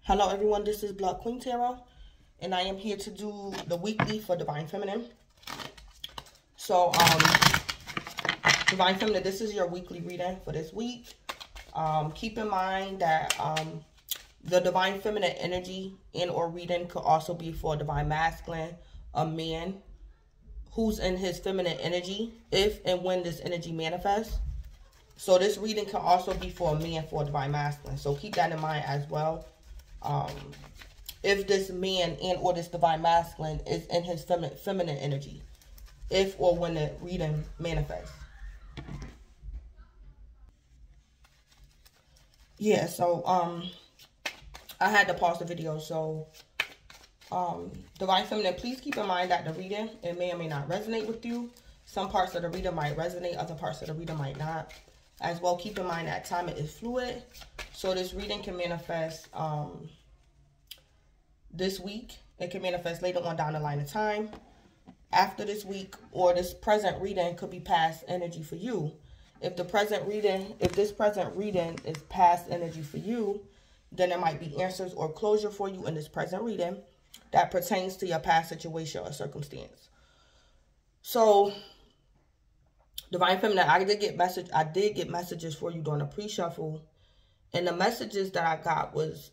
Hello everyone, this is Blood Queen Tarot, and I am here to do the weekly for Divine Feminine. So, Divine Feminine, this is your weekly reading for this week. Keep in mind that the Divine Feminine energy in or reading could also be for a Divine Masculine, a man who's in his feminine energy, if and when this energy manifests. So this reading can also be for a man, for a Divine Masculine. So keep that in mind as well. If this man and or this Divine Masculine is in his feminine energy, if or when the reading manifests. Yeah, so I had to pause the video. So Divine Feminine, please keep in mind that the reading, it may or may not resonate with you. Some parts of the reading might resonate, other parts of the reading might not. As well, keep in mind that time is fluid. So this reading can manifest this week. It can manifest later on down the line of time, after this week, or this present reading could be past energy for you. If this present reading is past energy for you, then there might be answers or closure for you in this present reading that pertains to your past situation or circumstance. So, Divine Feminine, I did get messages for you during the pre-shuffle, and the messages that I got was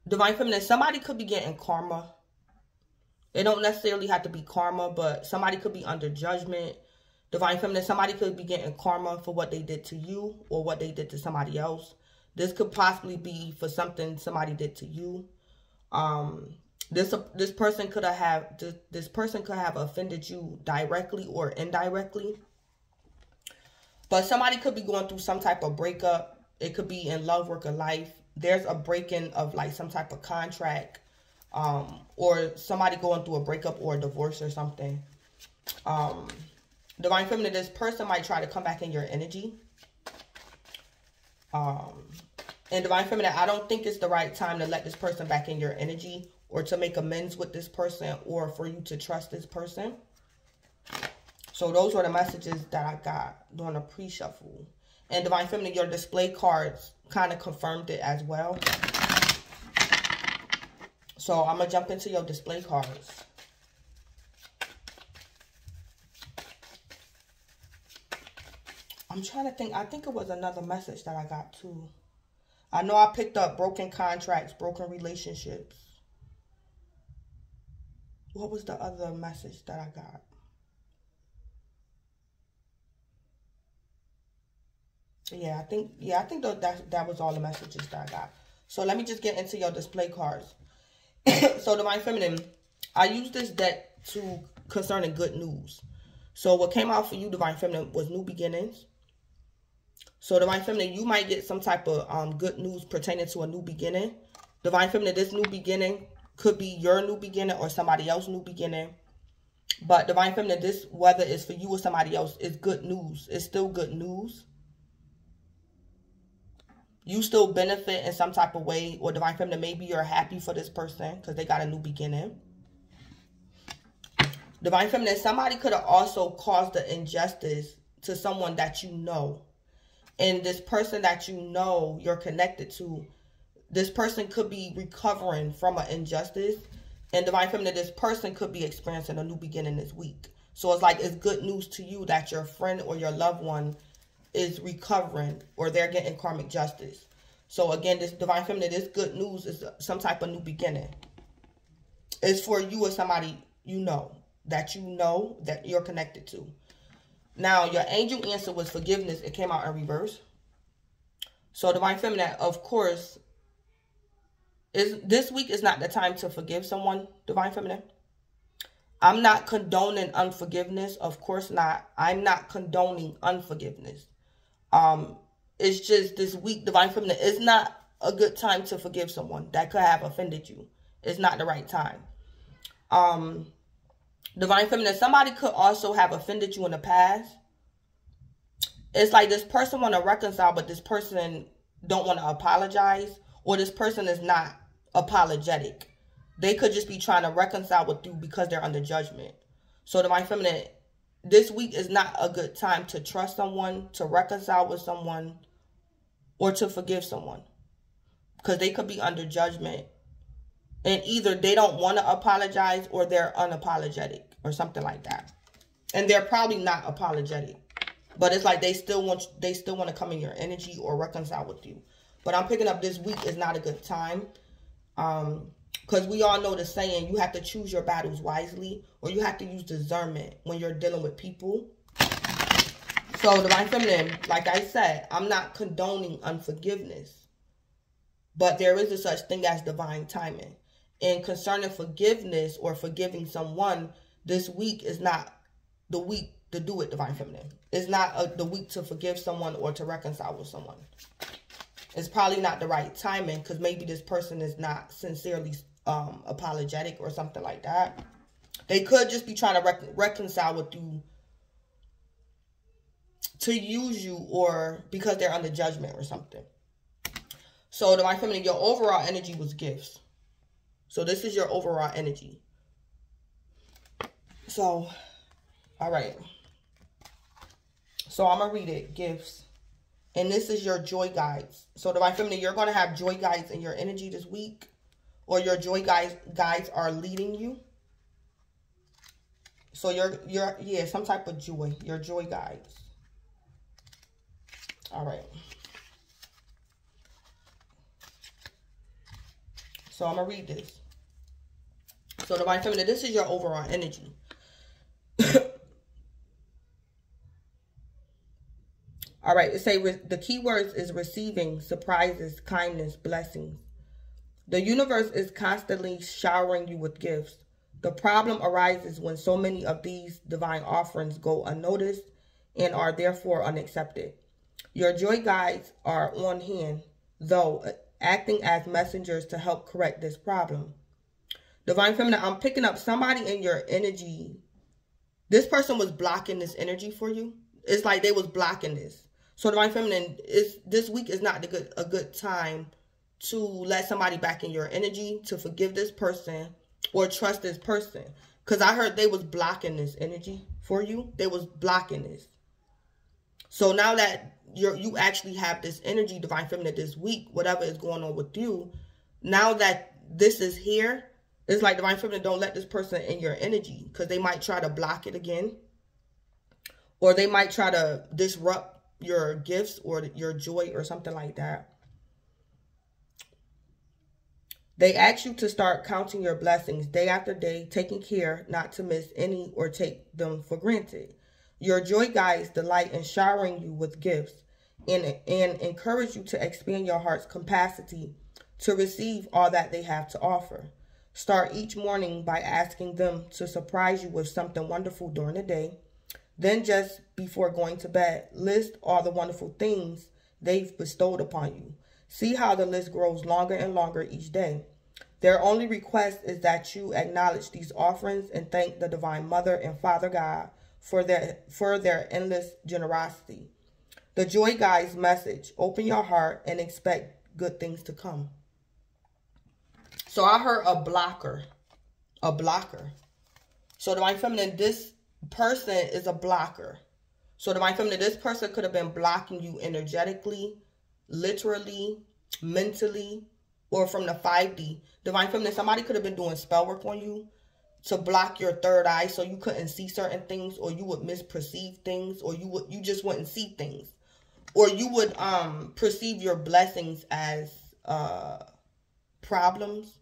Divine Feminine, somebody could be getting karma. It don't necessarily have to be karma, but somebody could be under judgment. Divine Feminine, somebody could be getting karma for what they did to you or what they did to somebody else. This could possibly be for something somebody did to you. This person could have offended you directly or indirectly. But somebody could be going through some type of breakup. It could be in love, work, or life. There's a breaking of like some type of contract, or somebody going through a breakup or a divorce or something. Divine Feminine, this person might try to come back in your energy. And Divine Feminine, I don't think it's the right time to let this person back in your energy, or to make amends with this person, or for you to trust this person. So those were the messages that I got during the pre-shuffle. And Divine Feminine, your display cards kind of confirmed it as well. So I'm going to jump into your display cards. I'm trying to think. I think it was another message that I got too. I know I picked up broken contracts, broken relationships. What was the other message that I got? Yeah, I think that was all the messages that I got. So let me just get into your display cards. So Divine Feminine, I use this deck concerning good news. So what came out for you, Divine Feminine, was new beginnings. So Divine Feminine, you might get some type of good news pertaining to a new beginning. Divine Feminine, this new beginning could be your new beginning or somebody else's new beginning. But Divine Feminine, this, whether it's for you or somebody else, is good news. It's still good news. You still benefit in some type of way. Or Divine Feminine, maybe you're happy for this person because they got a new beginning. Divine Feminine, somebody could have also caused the injustice to someone that you know. And this person that you know you're connected to, this person could be recovering from an injustice. And Divine Feminine, this person could be experiencing a new beginning this week. So it's like, it's good news to you that your friend or your loved one is recovering, or they're getting karmic justice. So again, this Divine Feminine, this good news is some type of new beginning. It's for you or somebody you know that you're connected to. Now, your angel answer was forgiveness. It came out in reverse. So Divine Feminine, of course, this week is not the time to forgive someone, Divine Feminine. I'm not condoning unforgiveness. Of course not. I'm not condoning unforgiveness. It's just this week, Divine Feminine, it's not a good time to forgive someone that could have offended you. It's not the right time. Divine Feminine, somebody could also have offended you in the past. It's like this person want to reconcile, but this person don't want to apologize, or this person is not apologetic. They could just be trying to reconcile with you because they're under judgment. So Divine Feminine, this week is not a good time to trust someone, to reconcile with someone, or to forgive someone. because they could be under judgment. And either they don't want to apologize or they're unapologetic or something like that. And they're probably not apologetic. But it's like they still want to come in your energy or reconcile with you. But I'm picking up this week is not a good time. Because we all know the saying, you have to choose your battles wisely, or you have to use discernment when you're dealing with people. So Divine Feminine, like I said, I'm not condoning unforgiveness. But there is a such thing as divine timing. And concerning forgiveness or forgiving someone, this week is not the week to do it, Divine Feminine. It's not the week to forgive someone or to reconcile with someone. It's probably not the right timing because maybe this person is not sincerely apologetic or something like that. They could just be trying to reconcile with you to use you or because they're under judgment or something. So Divine Feminine, your overall energy was gifts. So this is your overall energy. So, all right. So I'm going to read it. Gifts. And this is your joy guides. So Divine Feminine, you're going to have joy guides in your energy this week. Or your joy guides are leading you. So yeah, some type of joy. Your joy guides. All right. So I'm going to read this. So Divine Feminine, this is your overall energy. All right, it say the key words is receiving, surprises, kindness, blessings. The universe is constantly showering you with gifts. The problem arises when so many of these divine offerings go unnoticed and are therefore unaccepted. Your joy guides are on hand, though, acting as messengers to help correct this problem. Divine Feminine, I'm picking up somebody in your energy. This person was blocking this energy for you. It's like they was blocking this. So Divine Feminine, this week is not a good time to let somebody back in your energy, to forgive this person or trust this person. Because I heard they was blocking this energy for you. They was blocking this. So now that you actually have this energy, Divine Feminine, this week, whatever is going on with you, now that this is here, it's like Divine Feminine, don't let this person in your energy because they might try to block it again. Or they might try to disrupt your gifts or your joy or something like that. They ask you to start counting your blessings day after day, taking care not to miss any or take them for granted. Your joy guides delight in showering you with gifts and encourage you to expand your heart's capacity to receive all that they have to offer. Start each morning by asking them to surprise you with something wonderful during the day. Then just before going to bed, list all the wonderful things they've bestowed upon you. See how the list grows longer and longer each day. Their only request is that you acknowledge these offerings and thank the Divine Mother and Father God for their endless generosity. The Joy Guides message, open your heart and expect good things to come. So I heard a blocker. A blocker. So Divine Feminine, this person is a blocker. So Divine Feminine, this person could have been blocking you energetically, literally, mentally, or from the 5D. Divine Feminine, somebody could have been doing spell work on you to block your third eye so you couldn't see certain things, or you would misperceive things, or you just wouldn't see things. Or you would perceive your blessings as problems.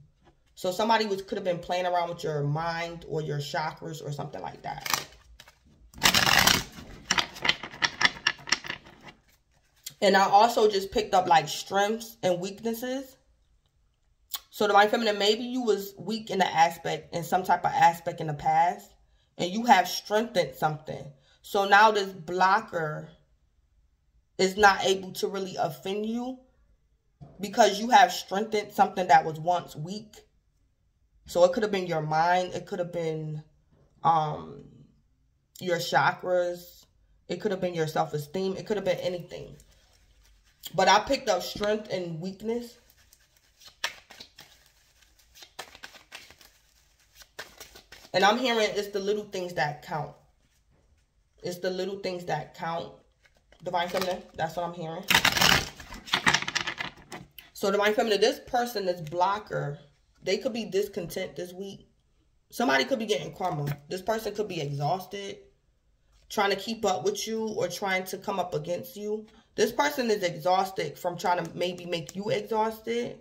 So somebody could have been playing around with your mind or your chakras or something like that. And I also just picked up like strengths and weaknesses. So Divine Feminine, maybe you was weak in some type of aspect in the past, and you have strengthened something. So now this blocker is not able to really offend you because you have strengthened something that was once weak. So it could have been your mind. It could have been your chakras. It could have been your self-esteem. It could have been anything. But I picked up strength and weakness. And I'm hearing it's the little things that count. It's the little things that count. Divine Feminine, that's what I'm hearing. So Divine Feminine, this person, this blocker, they could be discontent this week. Somebody could be getting karma. This person could be exhausted, trying to keep up with you or trying to come up against you. This person is exhausted from trying to maybe make you exhausted.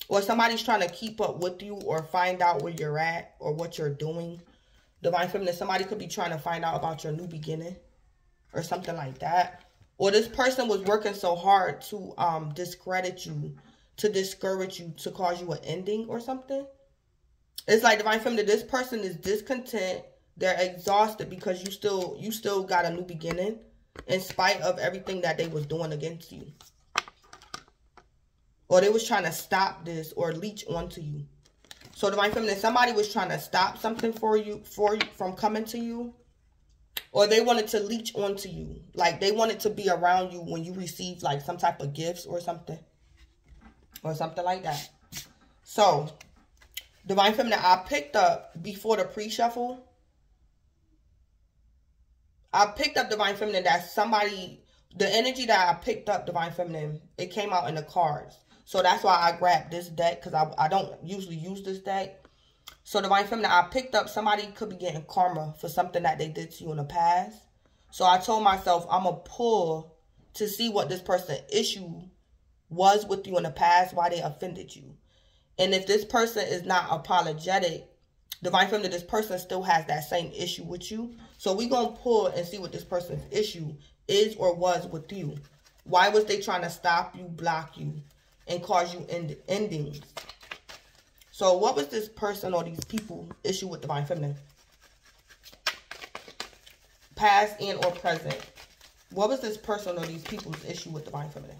Or somebody's trying to keep up with you or find out where you're at or what you're doing. Divine Feminine, somebody could be trying to find out about your new beginning or something like that. Or this person was working so hard to discredit you, to discourage you, to cause you an ending or something. It's like Divine Feminine, this person is discontent. They're exhausted because you still got a new beginning in spite of everything that they was doing against you. Or they was trying to stop this or leech onto you. So Divine Feminine, somebody was trying to stop something for you from coming to you. Or they wanted to leech onto you. Like they wanted to be around you when you receive like some type of gifts or something. Or something like that. So, Divine Feminine, I picked up before the pre-shuffle. I picked up Divine Feminine that somebody, the energy that I picked up, Divine Feminine, it came out in the cards. So that's why I grabbed this deck, because I don't usually use this deck. So Divine Feminine, I picked up somebody could be getting karma for something that they did to you in the past. So I told myself I'm going to pull to see what this person's issue was with you in the past, why they offended you. And if this person is not apologetic, Divine Feminine, this person still has that same issue with you. So we're going to pull and see what this person's issue is or was with you. Why was they trying to stop you, block you, and cause you endings? So what was this person or these people issue with Divine Feminine? Past and or present. What was this person or these people's issue with Divine Feminine?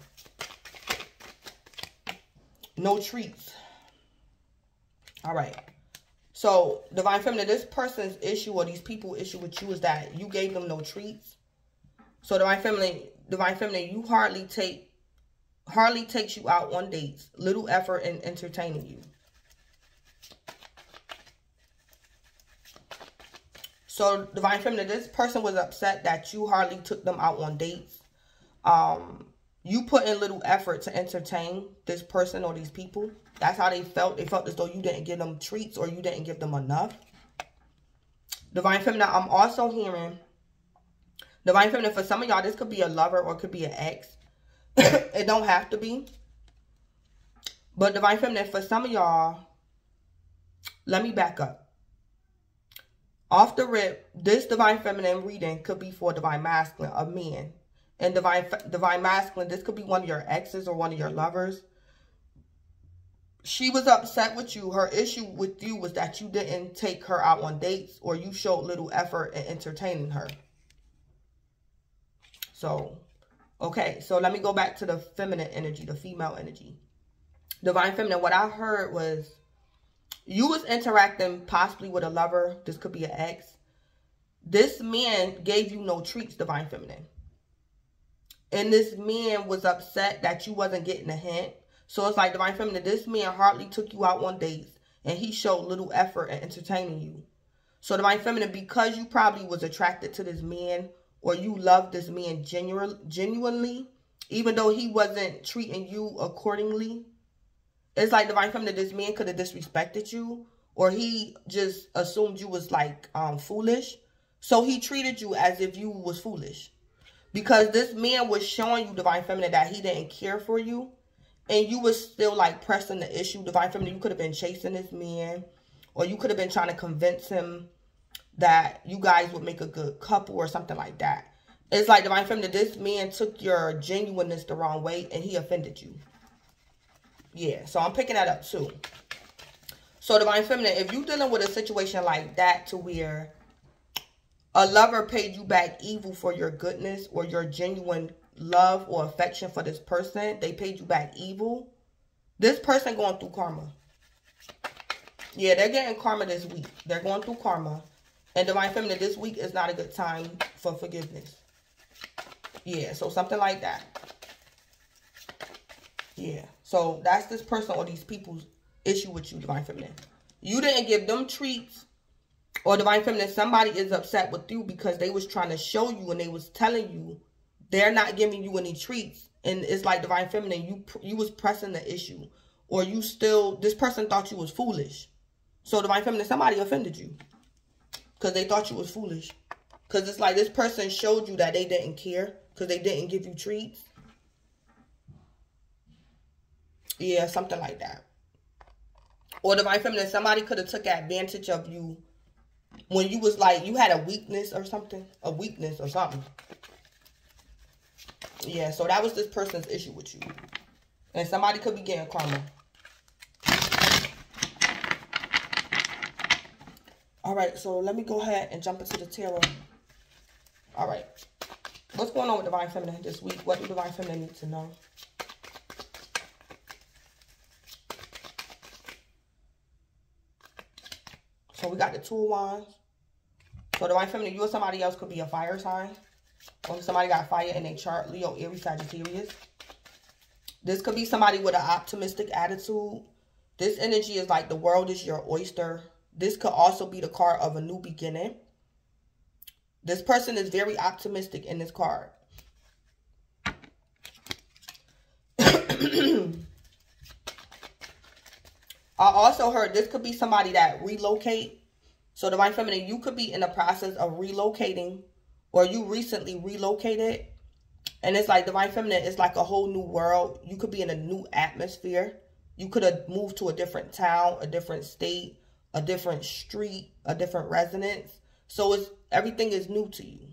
No treats. All right. So, Divine Feminine, this person's issue or these people's issue with you is that you gave them no treats. So, Divine Feminine, you hardly takes you out on dates. Little effort in entertaining you. So, Divine Feminine, this person was upset that you hardly took them out on dates. You put in little effort to entertain this person or these people. That's how they felt. They felt as though you didn't give them treats or you didn't give them enough. Divine Feminine, I'm also hearing, Divine Feminine, for some of y'all, this could be a lover or it could be an ex. It don't have to be. But Divine Feminine, for some of y'all, let me back up. Off the rip, this Divine Feminine reading could be for Divine Masculine, a man. And Divine Masculine, this could be one of your exes or one of your lovers. She was upset with you. Her issue with you was that you didn't take her out on dates or you showed little effort in entertaining her. So, okay. So, let me go back to the feminine energy, the female energy. Divine Feminine, what I heard was you was interacting possibly with a lover. This could be an ex. This man gave you no treats, Divine Feminine. And this man was upset that you wasn't getting a hint. So it's like, Divine Feminine, this man hardly took you out on dates. And he showed little effort in entertaining you. So Divine Feminine, because you probably was attracted to this man. Or you loved this man genuinely. Even though he wasn't treating you accordingly. It's like, Divine Feminine, this man could have disrespected you. Or he just assumed you was like foolish. So he treated you as if you was foolish. Because this man was showing you, Divine Feminine, that he didn't care for you. And you was still like pressing the issue. Divine Feminine, you could have been chasing this man. Or you could have been trying to convince him that you guys would make a good couple or something like that. It's like, Divine Feminine, this man took your genuineness the wrong way and he offended you. Yeah, so I'm picking that up too. So Divine Feminine, if you're dealing with a situation like that to where a lover paid you back evil for your goodness or your genuine love or affection for this person, they paid you back evil. This person going through karma. Yeah, they're getting karma this week. They're going through karma. And Divine Feminine, this week is not a good time for forgiveness. Yeah, so something like that. Yeah, so that's this person or these people's issue with you, Divine Feminine. You didn't give them treats. Or Divine Feminine, somebody is upset with you because they was trying to show you and they was telling you they're not giving you any treats And it's like Divine Feminine, you was pressing the issue. Or you still, this person thought you was foolish. So Divine Feminine, somebody offended you. Because they thought you was foolish. Because it's like this person showed you that they didn't care. Because they didn't give you treats. Yeah, something like that. Or Divine Feminine, somebody could have took advantage of you when you was like, you had a weakness or something. A weakness or something. Yeah, so that was this person's issue with you. And somebody could be getting karma. All right, so let me go ahead and jump into the tarot. All right. What's going on with Divine Feminine this week? What do Divine Feminine need to know? So we got the Two of Wands. So Divine Feminine, you or somebody else could be a fire sign. Or somebody got fire in their chart. Leo, Aries, Sagittarius. This could be somebody with an optimistic attitude. This energy is like the world is your oyster. This could also be the card of a new beginning. This person is very optimistic in this card. I also heard this could be somebody that relocate. So Divine Feminine, you could be in the process of relocating, or you recently relocated. And it's like Divine Feminine, it's like a whole new world. You could be in a new atmosphere. You could have moved to a different town, a different state, a different street, a different residence. So everything is new to you.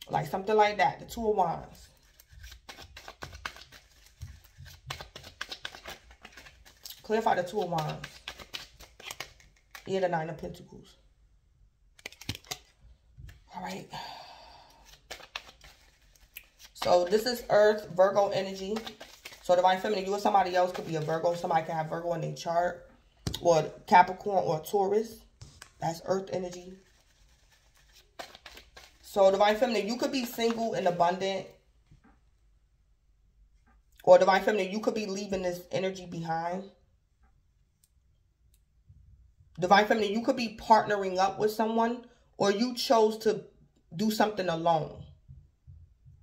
Like something like that. The Two of Wands. Clarify the Two of Wands. Yeah, the Nine of Pentacles. All right. So this is Earth, Virgo energy. So Divine Feminine, you or somebody else could be a Virgo. Somebody can have Virgo in their chart. Or Capricorn or Taurus. That's Earth energy. So Divine Feminine, you could be single and abundant. Or Divine Feminine, you could be leaving this energy behind. Divine Feminine, you could be partnering up with someone. Or you chose to do something alone.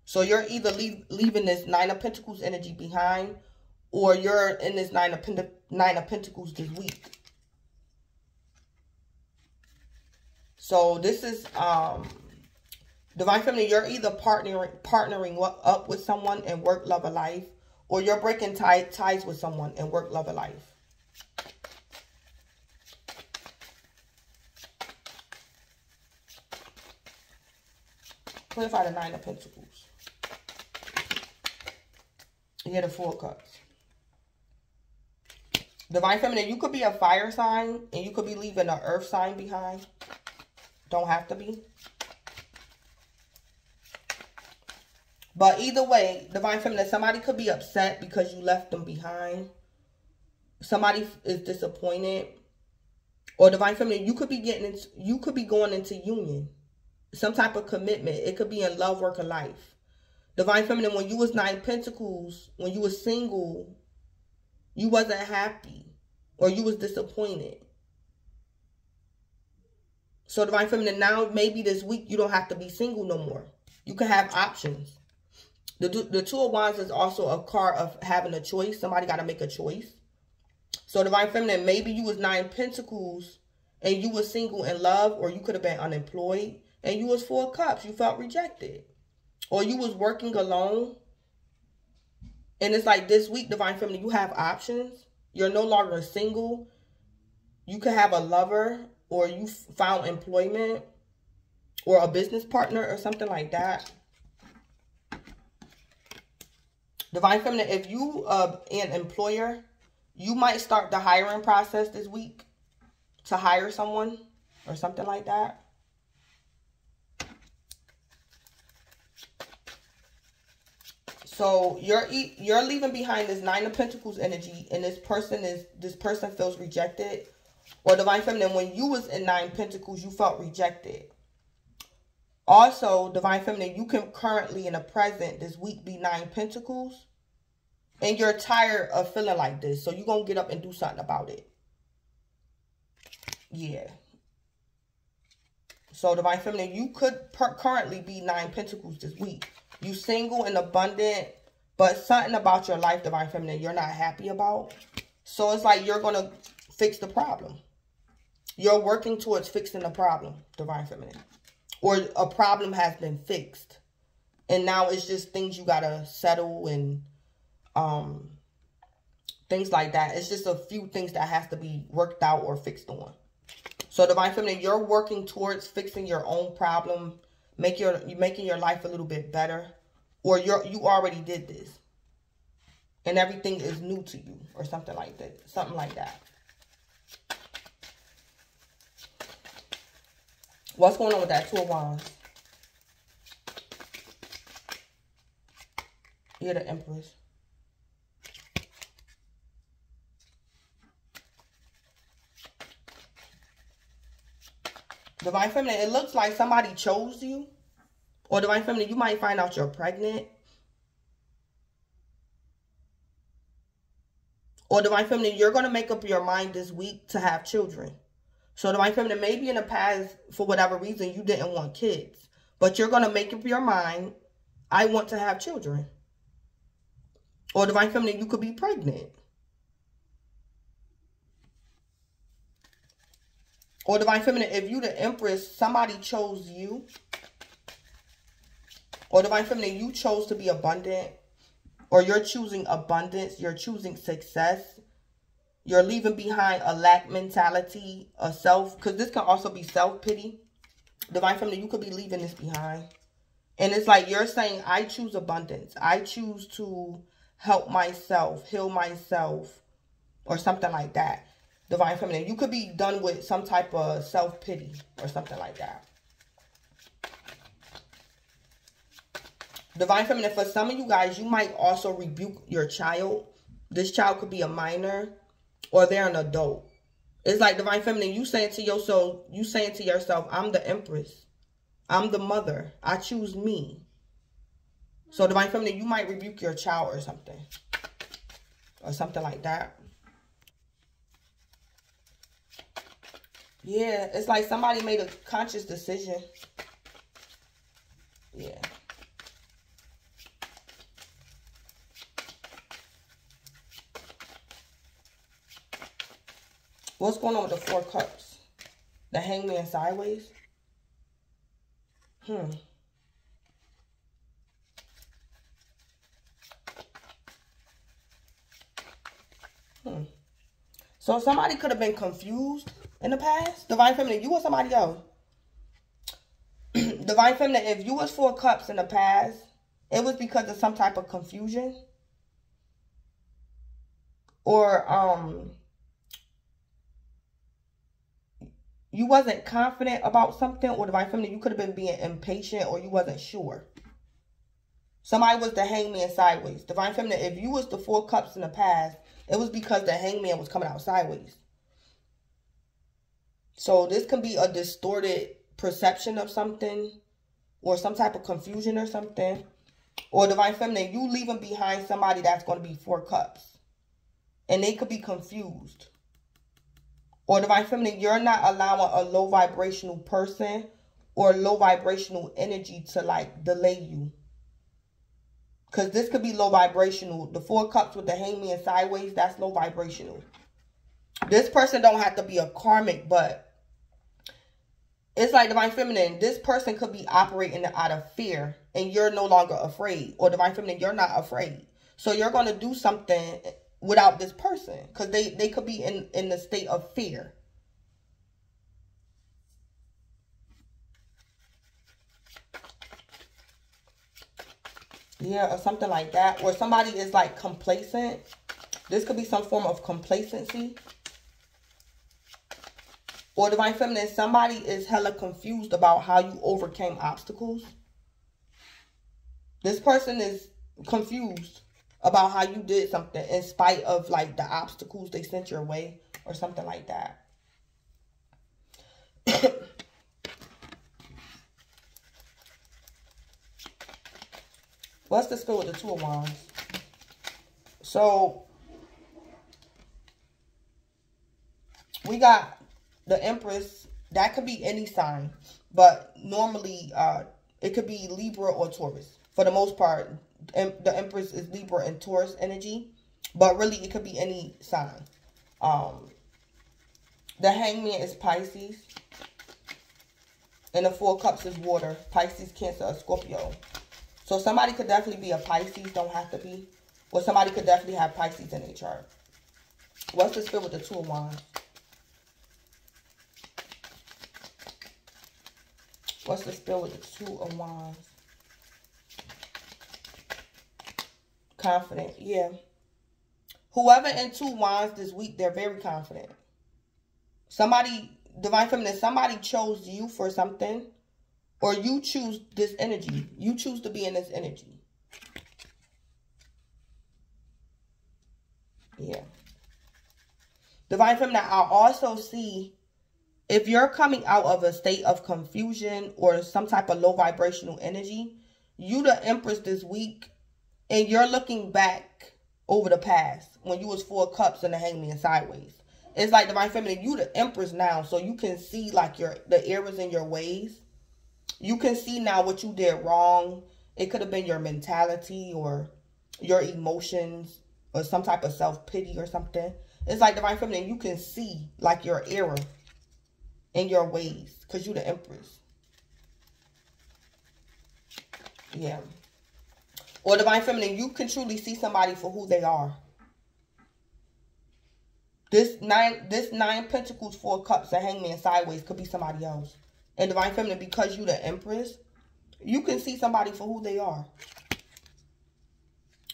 So you're either leaving this Nine of Pentacles energy behind. Or you're in this Nine of Pentacles this week. So this is Divine Feminine, you're either partnering up with someone in work, love, or life. Or you're breaking ties with someone in work, love, or life. Clarify the Nine of Pentacles. Here the Four of Cups. Divine Feminine, you could be a fire sign and you could be leaving an earth sign behind. Don't have to be. But either way, Divine Feminine, somebody could be upset because you left them behind. Somebody is disappointed. Or Divine Feminine, you could be going into union. Some type of commitment. It could be in love, work, or life. Divine Feminine, when you was Nine Pentacles, when you was single, you wasn't happy. Or you was disappointed. So Divine Feminine, now maybe this week you don't have to be single no more. You can have options. The Two of Wands is also a card of having a choice. Somebody got to make a choice. So Divine Feminine, maybe you was Nine Pentacles and you was single in love, or you could have been unemployed and you was Four of Cups. You felt rejected. Or you was working alone. And it's like this week, Divine Feminine, you have options. You're no longer single. You could have a lover, or you found employment, or a business partner, or something like that. Divine Feminine, if you an employer, you might start the hiring process this week to hire someone or something like that. So you're leaving behind this Nine of Pentacles energy, and this person feels rejected. Or Divine Feminine, when you was in Nine Pentacles, you felt rejected. Also, Divine Feminine, you can currently in the present this week be Nine Pentacles. And you're tired of feeling like this. So you're going to get up and do something about it. Yeah. So Divine Feminine, you could currently be Nine Pentacles this week. You single and abundant, but something about your life, Divine Feminine, you're not happy about. So it's like you're going to fix the problem. You're working towards fixing the problem, Divine Feminine. Or a problem has been fixed. And now it's just things you got to settle and things like that. It's just a few things that has to be worked out or fixed on. So Divine Feminine, you're working towards fixing your own problem, making your life a little bit better. Or you already did this. And everything is new to you or something like that. Something like that. What's going on with that Two of Wands? You're the Empress. Divine Feminine, it looks like somebody chose you. Or Divine Feminine, you might find out you're pregnant. Or Divine Feminine, you're going to make up your mind this week to have children. So Divine Feminine, maybe in the past, for whatever reason, you didn't want kids. But you're going to make up your mind, I want to have children. Or Divine Feminine, you could be pregnant. Or Divine Feminine, if you the Empress, somebody chose you. Or Divine Feminine, you chose to be abundant. Or you're choosing abundance. You're choosing success. You're leaving behind a lack mentality, a self, because this can also be self-pity. Divine Feminine, you could be leaving this behind. And it's like you're saying, I choose abundance. I choose to help myself, heal myself, or something like that. Divine Feminine, you could be done with some type of self-pity or something like that. Divine Feminine, for some of you guys, you might also rebuke your child. This child could be a minor. Or they're an adult. It's like Divine Feminine, you saying to yourself, I'm the Empress. I'm the mother. I choose me. So Divine Feminine, you might rebuke your child or something. Or something like that. Yeah, it's like somebody made a conscious decision. Yeah. What's going on with the Four Cups? The Hangman sideways? So somebody could have been confused in the past. Divine Feminine, you or somebody else. Divine Feminine, if you was Four Cups in the past, it was because of some type of confusion. Or, you wasn't confident about something, or Divine Feminine, you could have been being impatient, or you wasn't sure. Somebody was the Hangman sideways. Divine Feminine, if you was the Four Cups in the past, it was because the Hangman was coming out sideways. So this can be a distorted perception of something, or some type of confusion or something. Or Divine Feminine, you leaving behind somebody that's going to be Four Cups. And they could be confused. Or Divine Feminine, you're not allowing a low vibrational person or low vibrational energy to like delay you. Because this could be low vibrational. The Four Cups with the Hangman sideways, that's low vibrational. This person don't have to be a karmic, but it's like Divine Feminine, this person could be operating out of fear and you're no longer afraid. Or Divine Feminine, you're not afraid. So you're going to do something without this person, because they could be in the state of fear. Yeah, or something like that. Or somebody is like complacent. This could be some form of complacency. Or Divine Feminine, somebody is hella confused about how you overcame obstacles. This person is confused about how you did something in spite of like the obstacles they sent your way or something like that. What's the spill with the Two of Wands? So we got the Empress. That could be any sign, but normally it could be Libra or Taurus. for the most part. The Empress is Libra and Taurus energy, but really it could be any sign. The Hangman is Pisces, and the Four of Cups is water. Pisces, Cancer, or Scorpio. So somebody could definitely be a Pisces, don't have to be. Or somebody could definitely have Pisces in their chart. What's the spirit with the Two of Wands? What's the spirit with the Two of Wands? Confident, yeah. Whoever in Two Wands this week, they're very confident. Somebody, Divine Feminine, somebody chose you for something. Or you choose this energy. You choose to be in this energy. Yeah. Divine Feminine, I also see if you're coming out of a state of confusion or some type of low vibrational energy, you the Empress this week, and you're looking back over the past when you was Four of Cups and the Hangman sideways. It's like Divine Feminine, you the Empress now, so you can see like the errors in your ways. You can see now what you did wrong. It could have been your mentality or your emotions or some type of self-pity or something. It's like Divine Feminine, you can see like your error in your ways because you the Empress. Yeah. Or Divine Feminine, you can truly see somebody for who they are. This nine Pentacles, Four Cups, and Hangman sideways could be somebody else. And Divine Feminine, because you the Empress, you can see somebody for who they are.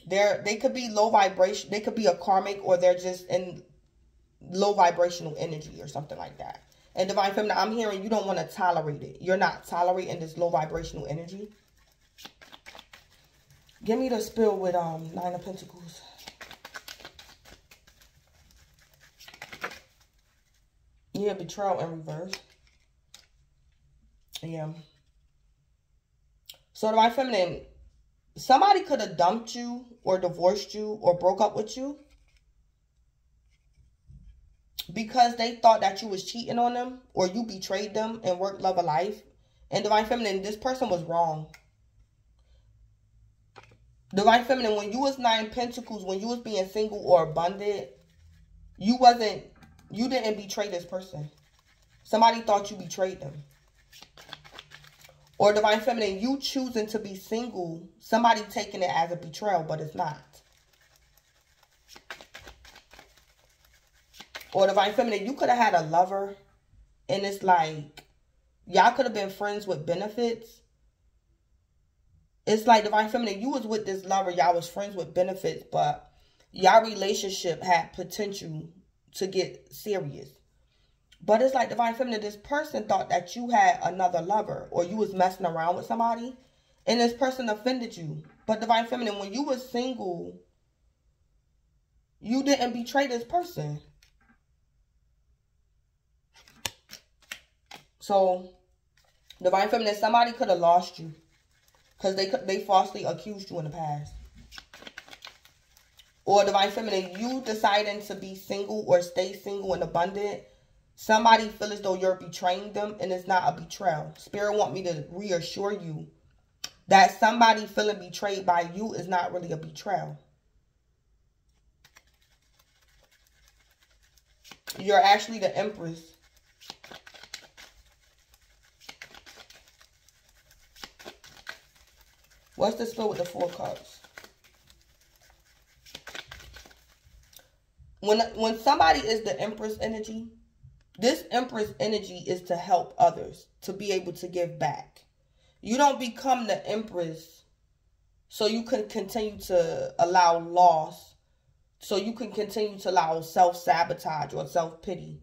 They could be low vibration. They could be a karmic, or they're just in low vibrational energy or something like that. And Divine Feminine, I'm hearing you don't want to tolerate it. You're not tolerating this low vibrational energy. Give me the spill with Nine of Pentacles. Yeah, betrayal in reverse. Yeah. So Divine Feminine, somebody could have dumped you or divorced you or broke up with you because they thought that you was cheating on them or you betrayed them in work, love, or life. And Divine Feminine, this person was wrong. Divine Feminine, when you was Nine Pentacles, when you was being single or abundant, you didn't betray this person. Somebody thought you betrayed them. Or Divine Feminine, you choosing to be single, somebody taking it as a betrayal, but it's not. Or Divine Feminine, you could have had a lover, and it's like, y'all could have been friends with benefits. It's like Divine Feminine, you was with this lover, y'all was friends with benefits, but y'all relationship had potential to get serious. But it's like Divine Feminine, this person thought that you had another lover or you was messing around with somebody, and this person offended you. But Divine Feminine, when you was single, you didn't betray this person. So Divine Feminine, somebody could have lost you because they falsely accused you in the past. Or Divine Feminine, you deciding to be single or stay single and abundant, somebody feel as though you're betraying them, and it's not a betrayal. Spirit want me to reassure you that somebody feeling betrayed by you is not really a betrayal. You're actually the Empress. What's the split with the Four Cups? When somebody is the Empress energy, this Empress energy is to help others, to be able to give back. You don't become the Empress so you can continue to allow loss, so you can continue to allow self-sabotage or self-pity.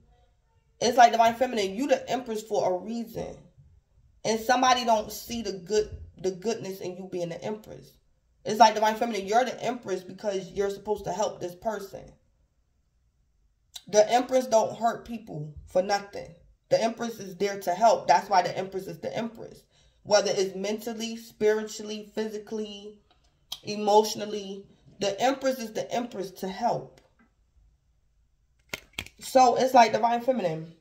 It's like Divine Feminine, you the Empress for a reason. And somebody don't see the goodness in you being the Empress. It's like Divine Feminine, you're the Empress because you're supposed to help this person. The Empress don't hurt people for nothing. The Empress is there to help. That's why the Empress is the Empress. Whether it's mentally, spiritually, physically, emotionally, the Empress is the Empress to help. So it's like Divine Feminine,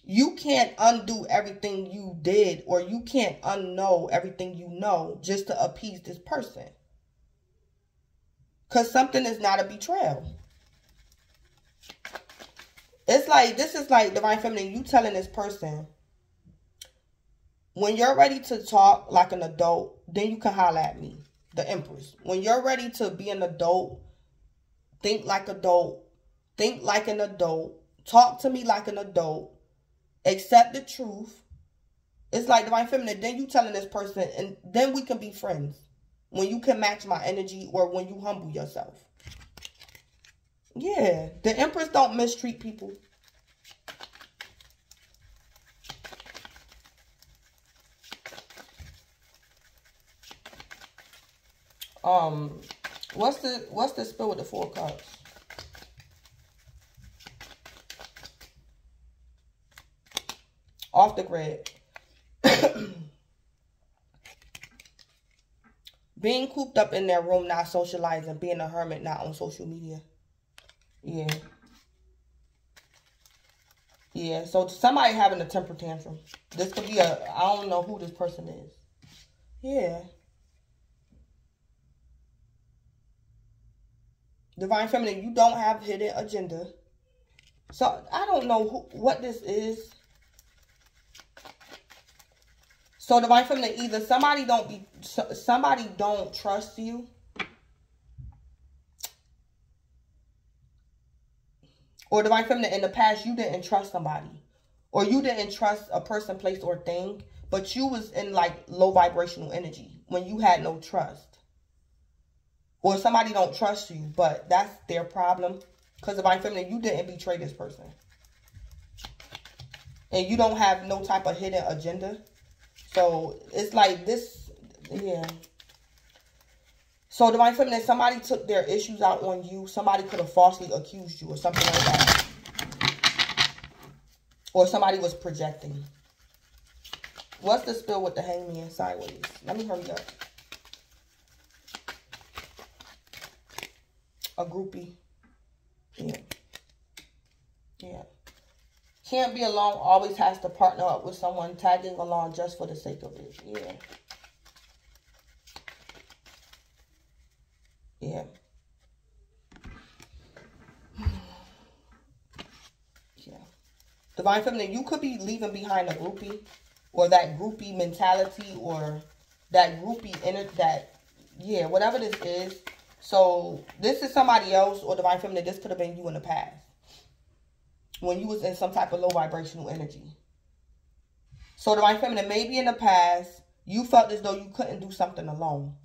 You can't undo everything you did, or you can't unknow everything you know just to appease this person. Because something is not a betrayal. It's like, this is like Divine Feminine, you telling this person, when you're ready to talk like an adult, then you can holler at me, the Empress. When you're ready to be an adult, think like adult, think like an adult, talk to me like an adult, accept the truth. It's like Divine Feminine, then you telling this person, and then we can be friends. When you can match my energy, or when you humble yourself. Yeah, the Empress don't mistreat people. What's the spell with the 4 cups? Off the grid. Being cooped up in their room, not socializing, being a hermit, not on social media. Yeah. Yeah, so somebody having a temper tantrum. This could be I don't know who this person is. Yeah. Divine Feminine, you don't have hidden agenda. So, I don't know what this is. So, Divine Feminine, either somebody don't trust you. Or Divine Feminine, in the past, you didn't trust somebody. Or you didn't trust a person, place, or thing. But you was in, like, low vibrational energy when you had no trust. Or somebody don't trust you, but that's their problem. Because Divine Feminine, you didn't betray this person. And you don't have no type of hidden agenda. So, it's like this, yeah. So, Divine Feminine, somebody took their issues out on you. Somebody could have falsely accused you or something like that. Or somebody was projecting. What's the spell with the Hangman sideways? Let me hurry up. A groupie. Yeah. Yeah. Can't be alone, always has to partner up with someone, tagging along just for the sake of it. Yeah. Yeah. Yeah. Divine Feminine, you could be leaving behind a groupie, or that groupie mentality, or that groupie yeah, whatever this is. So, this is somebody else, or Divine Feminine, this could have been you in the past. When you was in some type of low vibrational energy. So, Divine Feminine, maybe in the past, you felt as though you couldn't do something alone.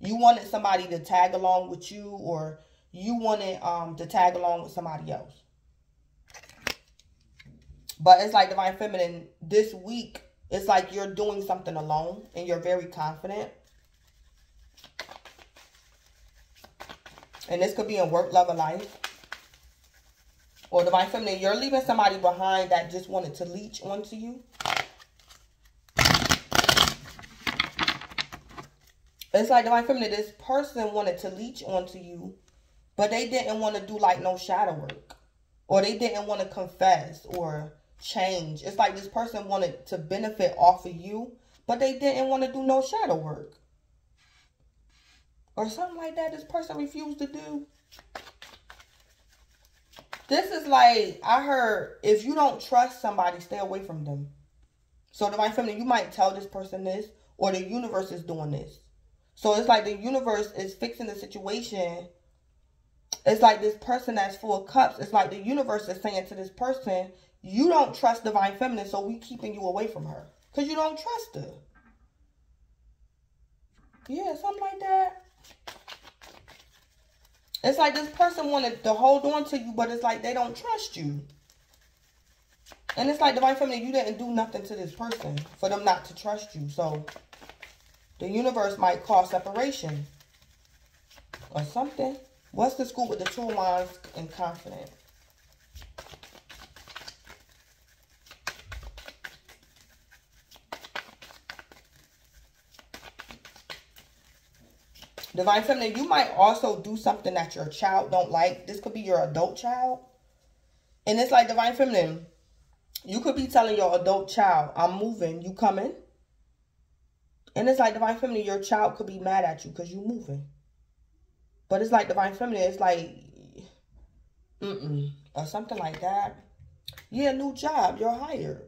You wanted somebody to tag along with you, or you wanted to tag along with somebody else. But it's like Divine Feminine, this week, it's like you're doing something alone, and you're very confident. And this could be in work, love, or life. Or Divine Feminine, you're leaving somebody behind that just wanted to leech onto you. It's like Divine Feminine, this person wanted to leech onto you, but they didn't want to do like no shadow work. Or they didn't want to confess or change. It's like this person wanted to benefit off of you, but they didn't want to do no shadow work. Or something like that this person refused to do. This is like, I heard, if you don't trust somebody, stay away from them. So, Divine Feminine, you might tell this person this, or the universe is doing this. So, it's like the universe is fixing the situation. It's like this person that's full of cups. It's like the universe is saying to this person, you don't trust Divine Feminine, so we keeping you away from her. Because you don't trust her. Yeah, something like that. It's like this person wanted to hold on to you, but it's like they don't trust you. And it's like, Divine Feminine, you didn't do nothing to this person for them not to trust you. So, the universe might cause separation. Or something. What's the scoop with the 2 of Wands and confident? Divine Feminine, you might also do something that your child don't like. This could be your adult child. And it's like, Divine Feminine, You could be telling your adult child, I'm moving, you coming? And it's like Divine Feminine, your child could be mad at you because you moving. But it's like Divine Feminine, it's like, or something like that. Yeah, new job, you're hired.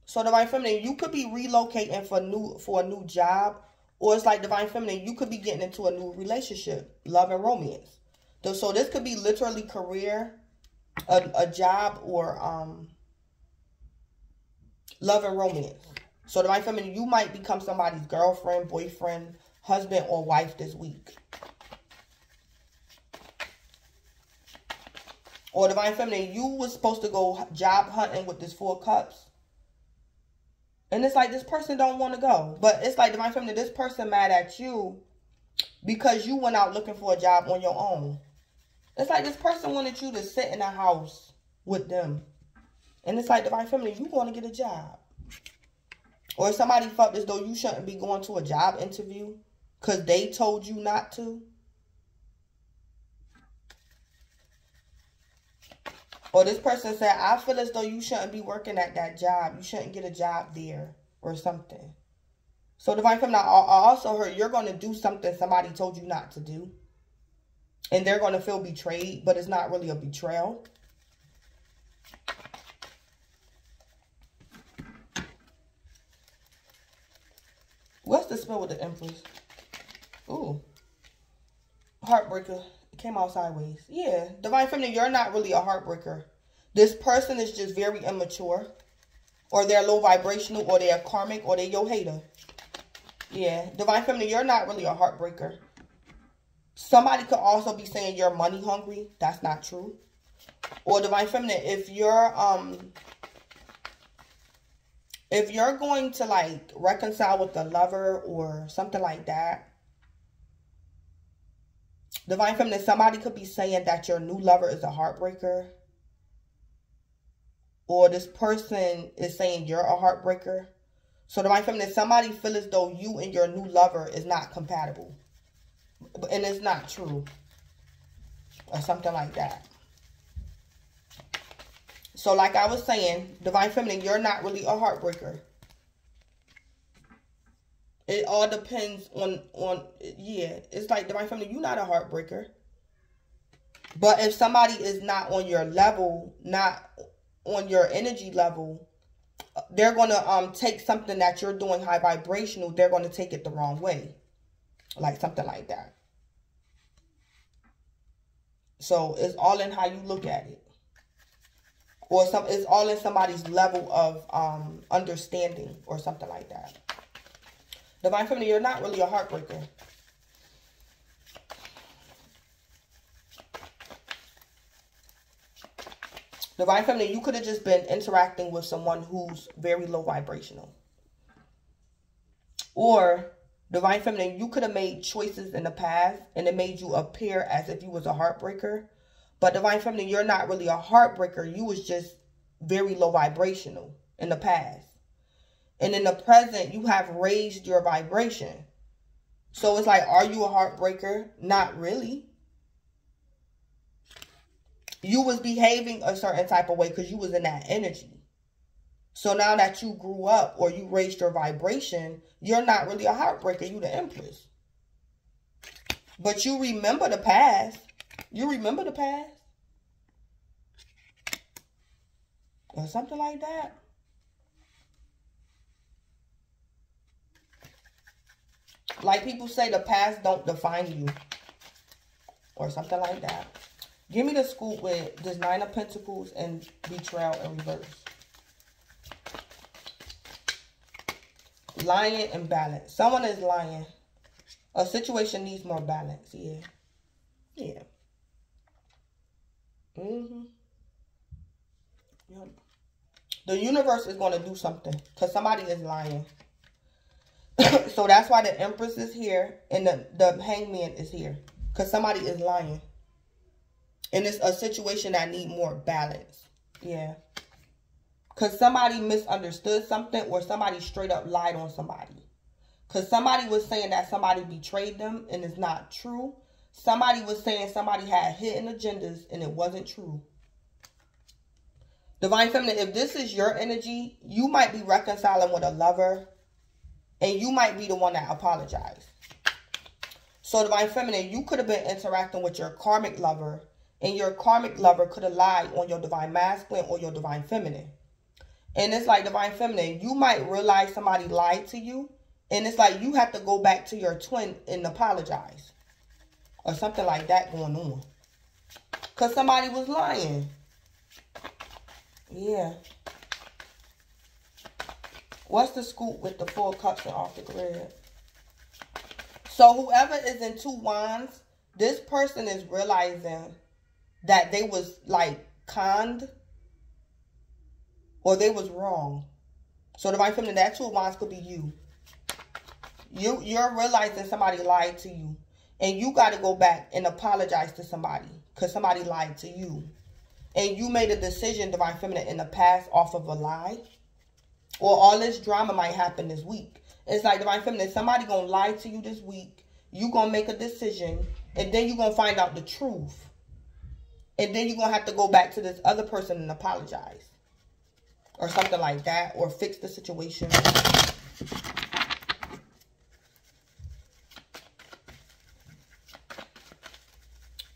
So Divine Feminine, you could be relocating for a new job. Or it's like Divine Feminine, you could be getting into a new relationship, love and romance. So this could be literally career, a job, or love and romance. So Divine Feminine, you might become somebody's girlfriend, boyfriend, husband, or wife this week. Or Divine Feminine, you was supposed to go job hunting with this 4 cups. And it's like this person don't want to go. But it's like Divine Feminine, this person mad at you because you went out looking for a job on your own. It's like this person wanted you to sit in a house with them. And it's like Divine Feminine, you want to get a job. Or somebody felt as though you shouldn't be going to a job interview because they told you not to. Or this person said, I feel as though you shouldn't be working at that job. You shouldn't get a job there or something. So Divine Feminine, I also heard you're going to do something somebody told you not to do. And they're going to feel betrayed, but it's not really a betrayal. What's the spell with the Empress? Ooh. Heartbreaker. It came out sideways. Yeah. Divine Feminine, you're not really a heartbreaker. This person is just very immature. Or they're low vibrational. Or they're karmic. Or they're your hater. Yeah. Divine Feminine, you're not really a heartbreaker. Somebody could also be saying you're money hungry. That's not true. Or Divine Feminine, if you're going to like reconcile with the lover or something like that, Divine Feminine, somebody could be saying that your new lover is a heartbreaker. Or this person is saying you're a heartbreaker. So Divine Feminine, somebody feels as though you and your new lover is not compatible. And it's not true. Or something like that. So like I was saying, Divine Feminine, you're not really a heartbreaker. It all depends on yeah. It's like Divine Feminine, you're not a heartbreaker. But if somebody is not on your level, not on your energy level, they're going to take something that you're doing high vibrational, they're going to take it the wrong way. Like something like that. So it's all in how you look at it. Or it's all in somebody's level of understanding or something like that. Divine Feminine, you're not really a heartbreaker. Divine Feminine, you could have just been interacting with someone who's very low vibrational. Or Divine Feminine, you could have made choices in the past and it made you appear as if you was a heartbreaker. But Divine Feminine, you're not really a heartbreaker. You was just very low vibrational in the past. And in the present, you have raised your vibration. So it's like, are you a heartbreaker? Not really. You was behaving a certain type of way because you was in that energy. So now that you grew up or you raised your vibration, you're not really a heartbreaker. You the Empress. But you remember the past. You remember the past. Or something like that. Like people say, the past don't define you. Or something like that. Give me the scoop with this 9 of Pentacles and betrayal in reverse. Lying and balance. Someone is lying. A situation needs more balance. Yeah. Yeah. Yep. The universe is going to do something. Because somebody is lying. So that's why the Empress is here. And the Hangman is here. Because somebody is lying. And it's a situation that needs more balance. Yeah. Because somebody misunderstood something or somebody straight up lied on somebody. Because somebody was saying that somebody betrayed them and it's not true. Somebody was saying somebody had hidden agendas and it wasn't true. Divine Feminine, if this is your energy, you might be reconciling with a lover. And you might be the one that apologized. So Divine Feminine, you could have been interacting with your karmic lover. And your karmic lover could have lied on your Divine Masculine or your Divine Feminine. And it's like Divine Feminine, you might realize somebody lied to you. And it's like you have to go back to your twin and apologize. Or something like that going on. Because somebody was lying. Yeah. What's the scoop with the 4 cups and off the grid? So whoever is in 2 wands, this person is realizing that they was like conned or they was wrong. So Divine Feminine, that 2 wands could be you. You're realizing somebody lied to you. And you got to go back and apologize to somebody. Because somebody lied to you. And you made a decision, Divine Feminine, in the past off of a lie. Or all this drama might happen this week. It's like, Divine Feminine, somebody going to lie to you this week. You going to make a decision. And then you're going to find out the truth. And then you're going to have to go back to this other person and apologize. Or something like that. Or fix the situation.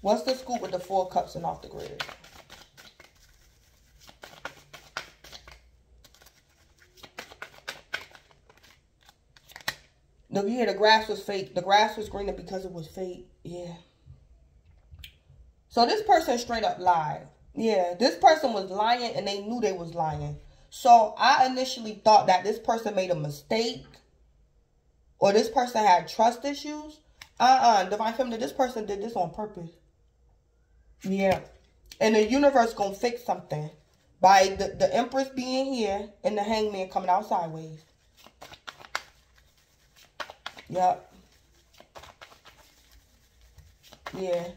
What's the scoop with the 4 cups and off the grid? Yeah, the grass was fake. The grass was greener because it was fake. Yeah. So this person straight up lied. Yeah, this person was lying and they knew they was lying. So I initially thought that this person made a mistake. Or this person had trust issues. Divine Feminine, this person did this on purpose. Yeah. And the universe gonna fix something. By the Empress being here and the Hangman coming out sideways. Yep. Yeah.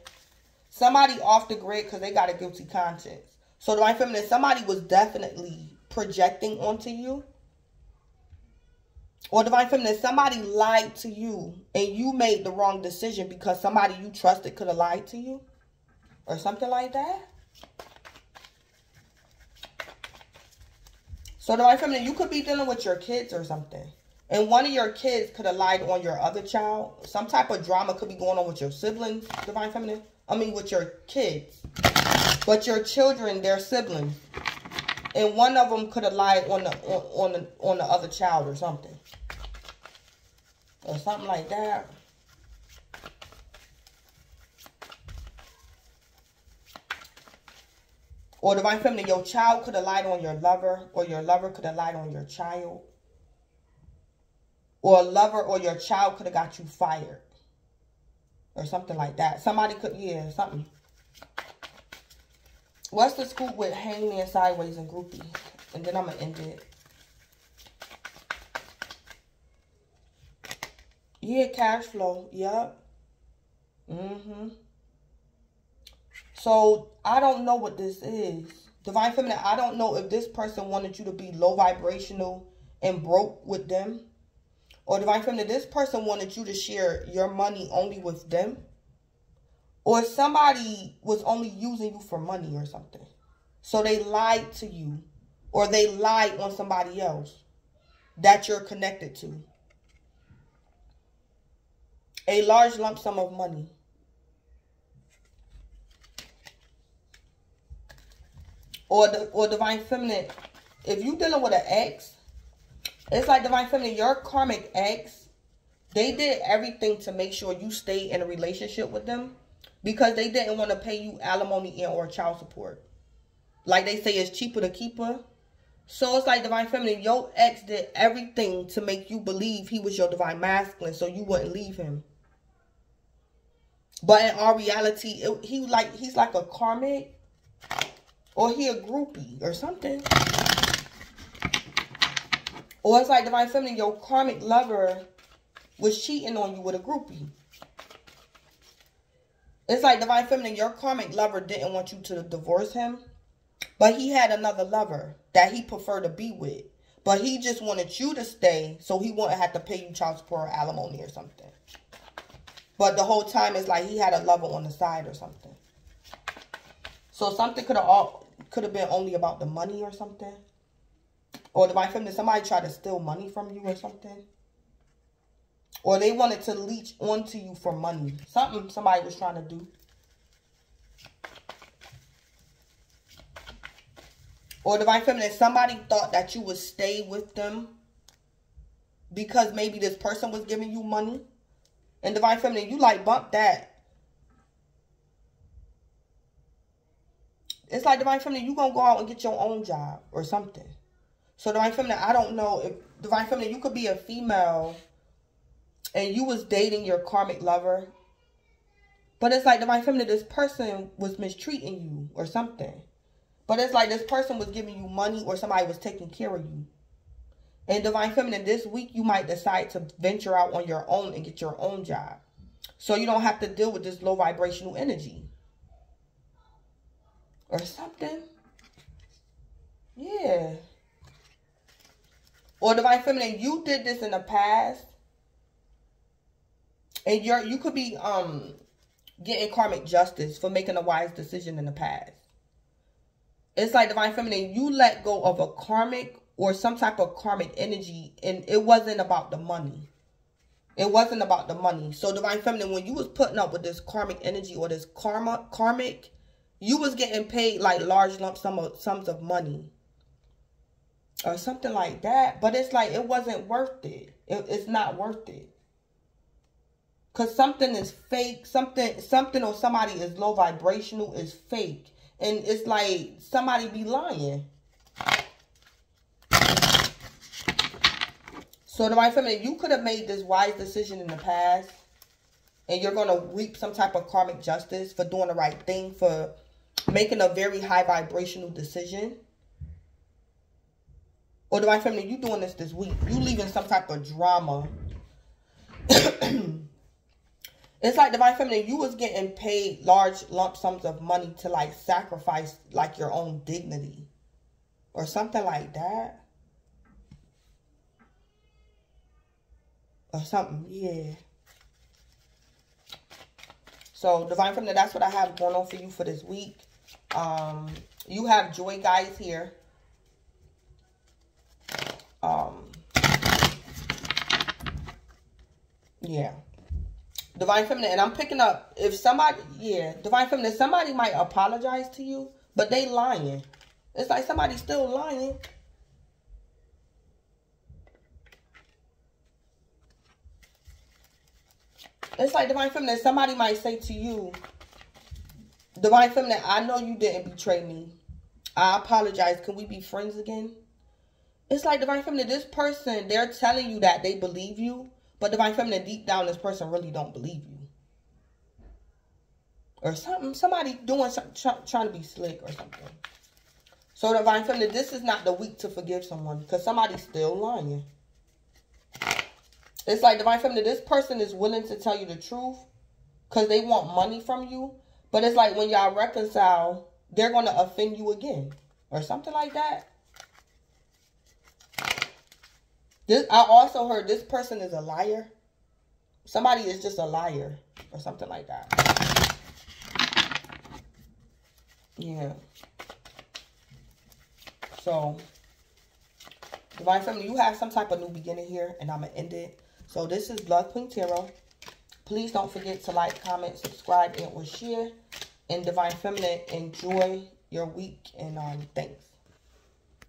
Somebody off the grid because they got a guilty conscience. So Divine Feminine, somebody was definitely projecting onto you. Or Divine Feminine, somebody lied to you and you made the wrong decision because somebody you trusted could have lied to you. Or something like that. So Divine Feminine, you could be dealing with your kids or something. And one of your kids could have lied on your other child. Some type of drama could be going on with your siblings, Divine Feminine. I mean, with your kids. But your children, they're siblings. And one of them could have lied on the other child or something. Or something like that. Or Divine Feminine, your child could have lied on your lover. Or your lover could have lied on your child. Or a lover or your child could have got you fired. Or something like that. Somebody could, yeah, something. What's the scoop with Hangman, Sideways, and Groupie? And then I'm going to end it. Yeah, cash flow. Yep. So, I don't know what this is. Divine Feminine, I don't know if this person wanted you to be low vibrational and broke with them. Or Divine Feminine, this person wanted you to share your money only with them. Or somebody was only using you for money or something. So they lied to you. Or they lied on somebody else that you're connected to. A large lump sum of money. Or Divine Feminine, if you're dealing with an ex, it's like Divine Feminine, your karmic ex, they did everything to make sure you stay in a relationship with them because they didn't want to pay you alimony and or child support. Like they say, it's cheaper to keep her. So it's like Divine Feminine, your ex did everything to make you believe he was your Divine Masculine so you wouldn't leave him. But in our reality, he's like a karmic or he a groupie or something. Or it's like Divine Feminine, your karmic lover was cheating on you with a groupie. It's like Divine Feminine, your karmic lover didn't want you to divorce him. But he had another lover that he preferred to be with. But he just wanted you to stay so he wouldn't have to pay you child support or alimony or something. But the whole time it's like he had a lover on the side or something. So something could have could have been only about the money or something. Or Divine Feminine, somebody tried to steal money from you or something. Or they wanted to leech onto you for money. Something somebody was trying to do. Or Divine Feminine, somebody thought that you would stay with them because maybe this person was giving you money. And Divine Feminine, you like bump that. It's like Divine Feminine, you gonna go out and get your own job or something. So Divine Feminine, I don't know if Divine Feminine, you could be a female and you was dating your karmic lover. But it's like Divine Feminine, this person was mistreating you or something. But it's like this person was giving you money or somebody was taking care of you. And Divine Feminine, this week you might decide to venture out on your own and get your own job. So you don't have to deal with this low vibrational energy. Or something. Yeah. Or Divine Feminine, you did this in the past. And you could be getting karmic justice for making a wise decision in the past. It's like Divine Feminine, you let go of a karmic or some type of karmic energy, and it wasn't about the money. It wasn't about the money. So Divine Feminine, when you was putting up with this karmic energy or this karmic, you was getting paid like large lump sums of money. Or something like that. But it's like, it wasn't worth it. It's not worth it. Because something is fake. Something or somebody is low vibrational is fake. And it's like somebody be lying. So Divine Feminine, you could have made this wise decision in the past. And you're going to reap some type of karmic justice for doing the right thing. For making a very high vibrational decision. Or Divine Feminine, you doing this week. You leaving some type of drama. It's like Divine Feminine, you was getting paid large lump sums of money to like sacrifice like your own dignity. Or something like that. Or something, yeah. So Divine Feminine, that's what I have going on for you for this week. You have joy guys here. Yeah. Divine Feminine, and I'm picking up, if somebody, yeah, Divine Feminine, somebody might apologize to you, but they lying. It's like somebody's still lying. It's like Divine Feminine, somebody might say to you, Divine Feminine, I know you didn't betray me. I apologize. Can we be friends again? It's like Divine Feminine, this person, they're telling you that they believe you. But Divine Feminine, deep down, this person really don't believe you. Or something. Somebody doing something, trying to be slick or something. So Divine Feminine, this is not the week to forgive someone. Because somebody's still lying. It's like Divine Feminine, this person is willing to tell you the truth. Because they want money from you. But it's like when y'all reconcile, they're going to offend you again. Or something like that. I also heard this person is a liar. Somebody is just a liar. Or something like that. Yeah. So, Divine Feminine, you have some type of new beginning here. And I'm going to end it. So, this is Blood Queen Tarot. Please don't forget to like, comment, subscribe, and or share. And Divine Feminine, enjoy your week. And thanks.